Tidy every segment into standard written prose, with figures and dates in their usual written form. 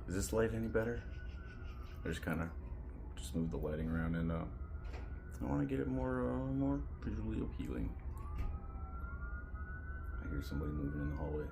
Is this light any better? I just kind of just move the lighting around, and I want to get it more visually appealing. I hear somebody moving in the hallway.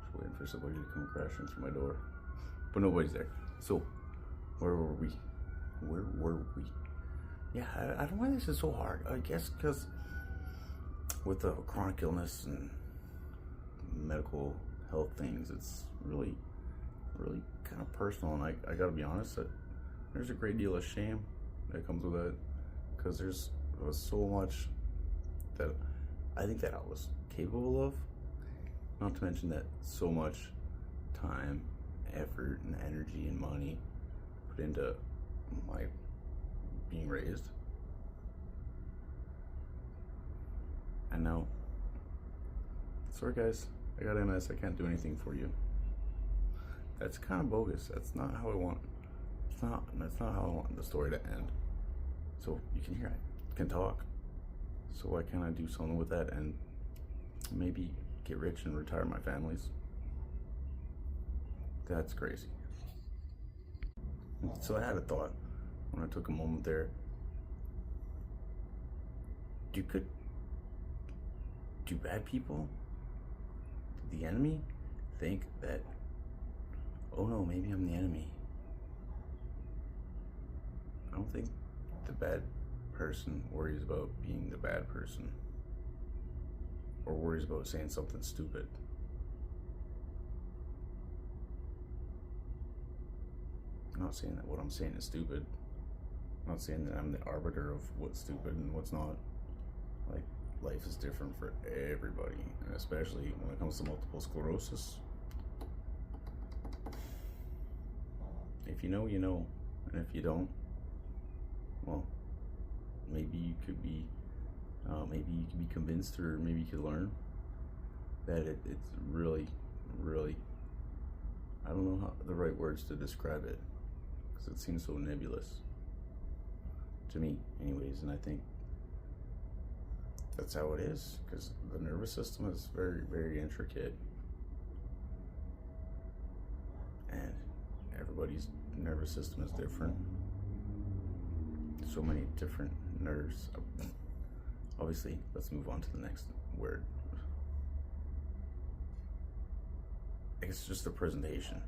Just waiting for somebody to come crashing through my door, but nobody's there. So, where were we? Where were we? Yeah, I don't know why this is so hard. I guess because with the chronic illness and medical health things, it's really kind of personal, and I gotta be honest that there's a great deal of shame that comes with it, because there was so much that I think that I was capable of, not to mention that so much time, effort, and energy and money put into my being raised, and now, sorry guys, I got MS, I can't do anything for you. That's kind of bogus. That's not how I want. That's not how I want the story to end. So you can hear I can talk. So why can't I do something with that and maybe get rich and retire my families? That's crazy. So I had a thought when I took a moment there. Do bad people, the enemy, think that, oh no, maybe I'm the enemy? I don't think the bad person worries about being the bad person, or worries about saying something stupid. I'm not saying that what I'm saying is stupid. I'm not saying that I'm the arbiter of what's stupid and what's not. Like, life is different for everybody, and especially when it comes to multiple sclerosis. If you know, you know, and if you don't, well, maybe you could be convinced, or maybe you could learn that it's really, I don't know the right words to describe it, because it seems so nebulous to me anyways, and I think that's how it is, because the nervous system is very intricate, and everybody's nervous system is different. So many different nerves. Obviously, let's move on to the next word. I guess just the presentation.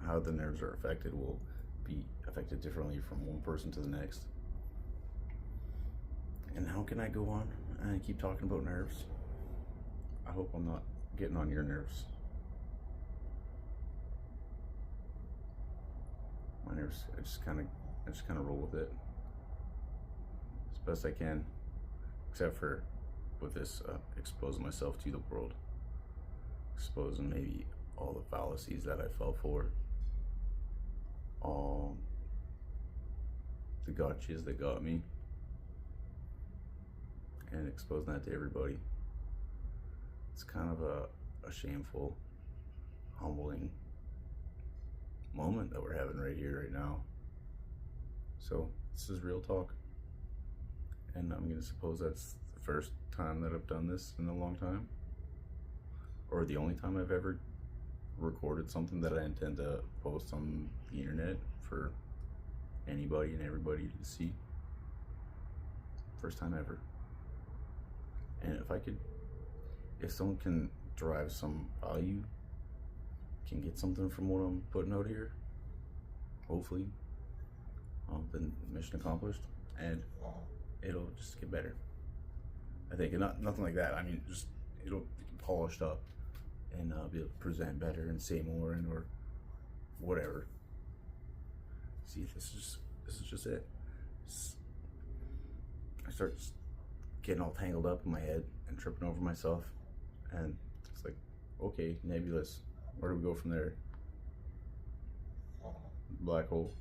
How the nerves are affected will be affected differently from one person to the next. And how can I go on and keep talking about nerves? I hope I'm not getting on your nerves. My nerves, I just kind of roll with it as best I can, except for with this exposing myself to the world, exposing maybe all the fallacies that I fell for, all the gotchas that got me, and exposing that to everybody. It's kind of a shameful, humbling moment that we're having right here, right now. So this is real talk, and I'm gonna suppose that's the first time that I've done this in a long time, or the only time I've ever recorded something that I intend to post on the internet for anybody and everybody to see. First time ever. And if someone can derive some value, can get something from what I'm putting out here, hopefully, then mission accomplished, and it'll just get better. I think, and nothing like that. I mean, just it'll be polished up, and be able to present better and say more, and or whatever. See, this is just it. I start getting all tangled up in my head and tripping over myself, and it's like, okay, nebulous. Where do we go from there? Black hole.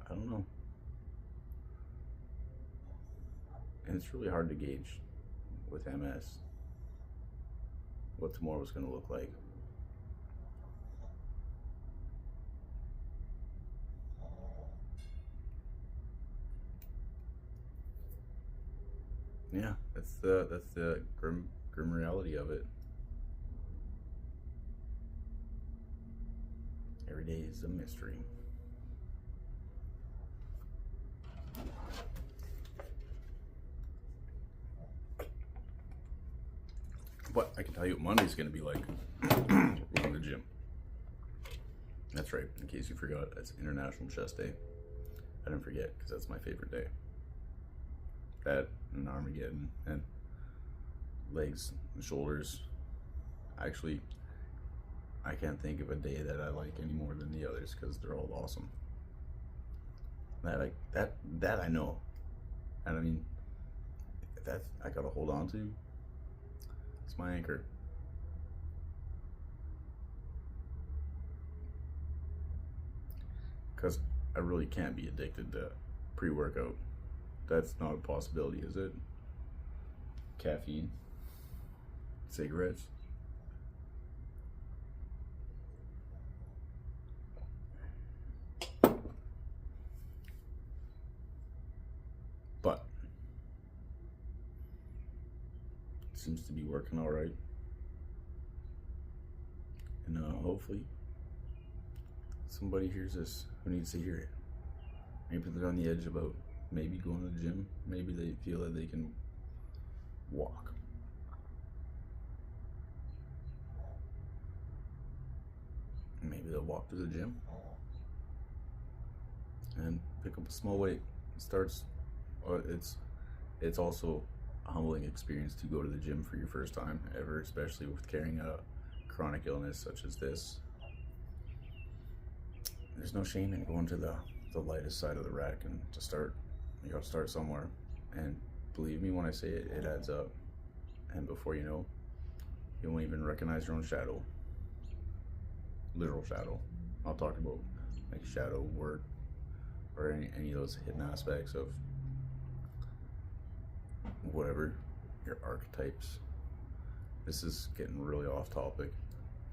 I don't know. And it's really hard to gauge with MS what tomorrow is going to look like. Yeah, that's the grim reality of it. day is a mystery. But I can tell you what Monday's going to be like. Going to the gym. That's right. In case you forgot, it's International Chest Day. I didn't forget because that's my favorite day. That and Armageddon and legs and shoulders. Actually, I can't think of a day that I like any more than the others because they're all awesome. That I know, and I mean, that I gotta hold on to. It's my anchor. Because I really can't be addicted to pre-workout. That's not a possibility, is it? Caffeine, cigarettes. But it seems to be working all right. And hopefully somebody hears this who needs to hear it. Maybe they're on the edge about maybe going to the gym. Maybe they feel that they can walk. Maybe they'll walk to the gym and pick up a small weight. It's also a humbling experience to go to the gym for your first time ever, especially with carrying a chronic illness such as this. There's no shame in going to the lightest side of the rack, and to start, you gotta start somewhere. And believe me when I say it, it adds up. And before you know, you won't even recognize your own shadow. Literal shadow. I'll talk about like shadow work or any of those hidden aspects of whatever your archetypes. This is getting really off topic,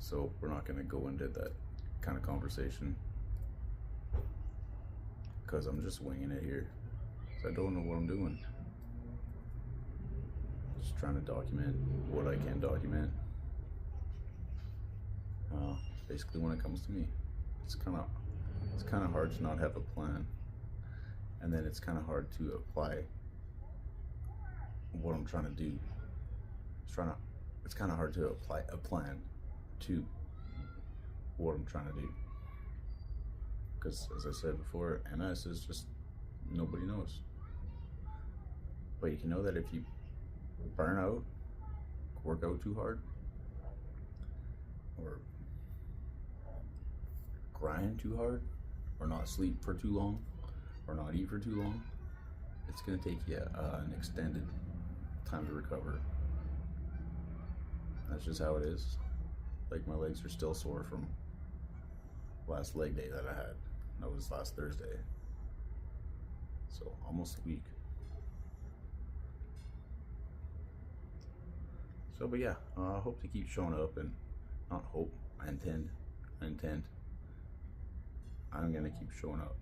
so we're not going to go into that kind of conversation because I'm just winging it here. I don't know what I'm doing. Just trying to document what I can document. Basically, when it comes to me, it's kind of hard to not have a plan, and then it's kind of hard to apply what I'm trying to do. It's kind of hard to apply a plan to what I'm trying to do, because as I said before, MS is just nobody knows. But you can know that if you burn out, work out too hard, or grind too hard, or not sleep for too long, or not eat for too long, it's going to take you an extended time to recover. That's just how it is. Like, my legs are still sore from last leg day that I had. That was last Thursday. So almost a week. So, but yeah, I hope to keep showing up, and not hope, I intend. I'm gonna keep showing up,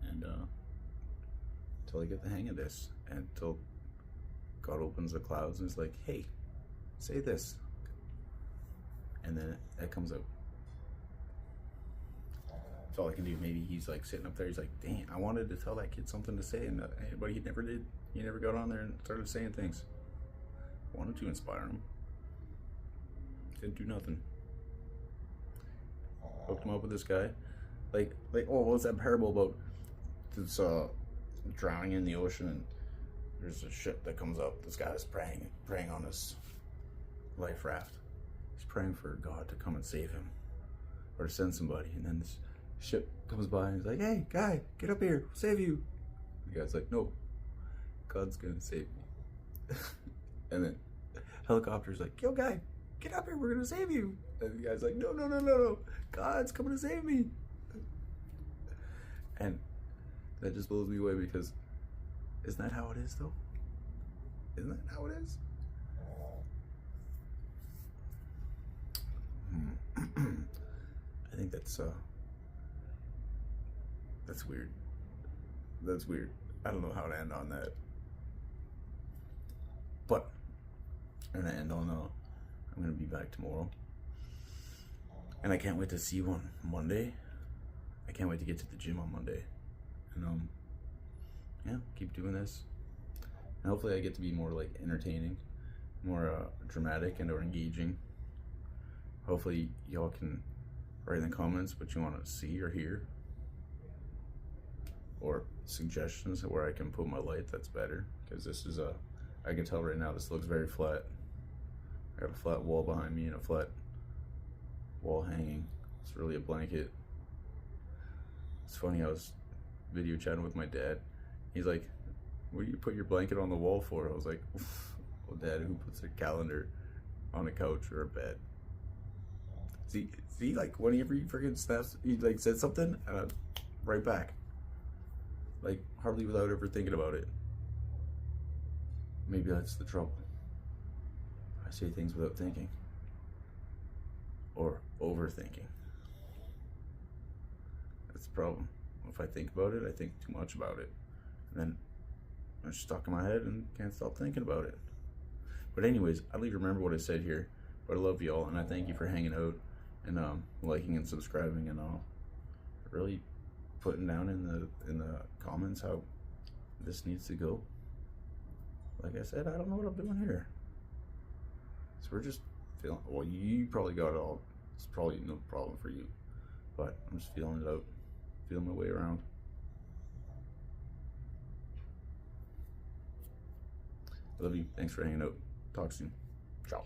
and until I get the hang of this, and until God opens the clouds and is like, hey, say this, and then it comes out. That's all I can do. Maybe he's like sitting up there, he's like, dang, I wanted to tell that kid something to say, but he never did. He never got on there and started saying things. Wanted to inspire him, didn't do nothing. Hooked him up with this guy. Like, oh, what's that parable about? It's drowning in the ocean, and there's a ship that comes up. This guy's praying on his life raft. He's praying for God to come and save him, or to send somebody. And then this ship comes by, and he's like, "Hey, guy, get up here, I'll save you." The guy's like, "No, God's gonna save me." And then helicopter's like, "Yo, guy, get up here, we're gonna save you." And the guy's like, no, God's coming to save me. And that just blows me away, because isn't that how it is, though? Isn't that how it is? I think that's weird. That's weird. I don't know how to end on that. But I'm gonna end on I'm gonna be back tomorrow, and I can't wait to see you on Monday. I can't wait to get to the gym on Monday. And yeah, keep doing this. And hopefully I get to be more like entertaining, more dramatic and or engaging. Hopefully y'all can write in the comments what you want to see or hear, or suggestions where I can put my light that's better, because this is I can tell right now this looks very flat. I got a flat wall behind me and a flat wall hanging. It's really a blanket. It's funny, I was video chatting with my dad. He's like, what do you put your blanket on the wall for? I was like, well, Dad, who puts a calendar on a couch or a bed? See, like whenever he freaking snaps, he like said something, and I right back. Like hardly without ever thinking about it. Maybe that's the trouble. I say things without thinking. Or overthinking. That's the problem. If I think about it, I think too much about it. And then it's stuck in my head and can't stop thinking about it. But anyways, I don't even remember what I said here. But I love y'all, and I thank you for hanging out and liking and subscribing and all. Really putting down in the comments how this needs to go. Like I said, I don't know what I'm doing here. So we're just feeling, well, you probably got it all. It's probably no problem for you. But I'm just feeling it out. Feeling my way around. I love you. Thanks for hanging out. Talk soon. Ciao.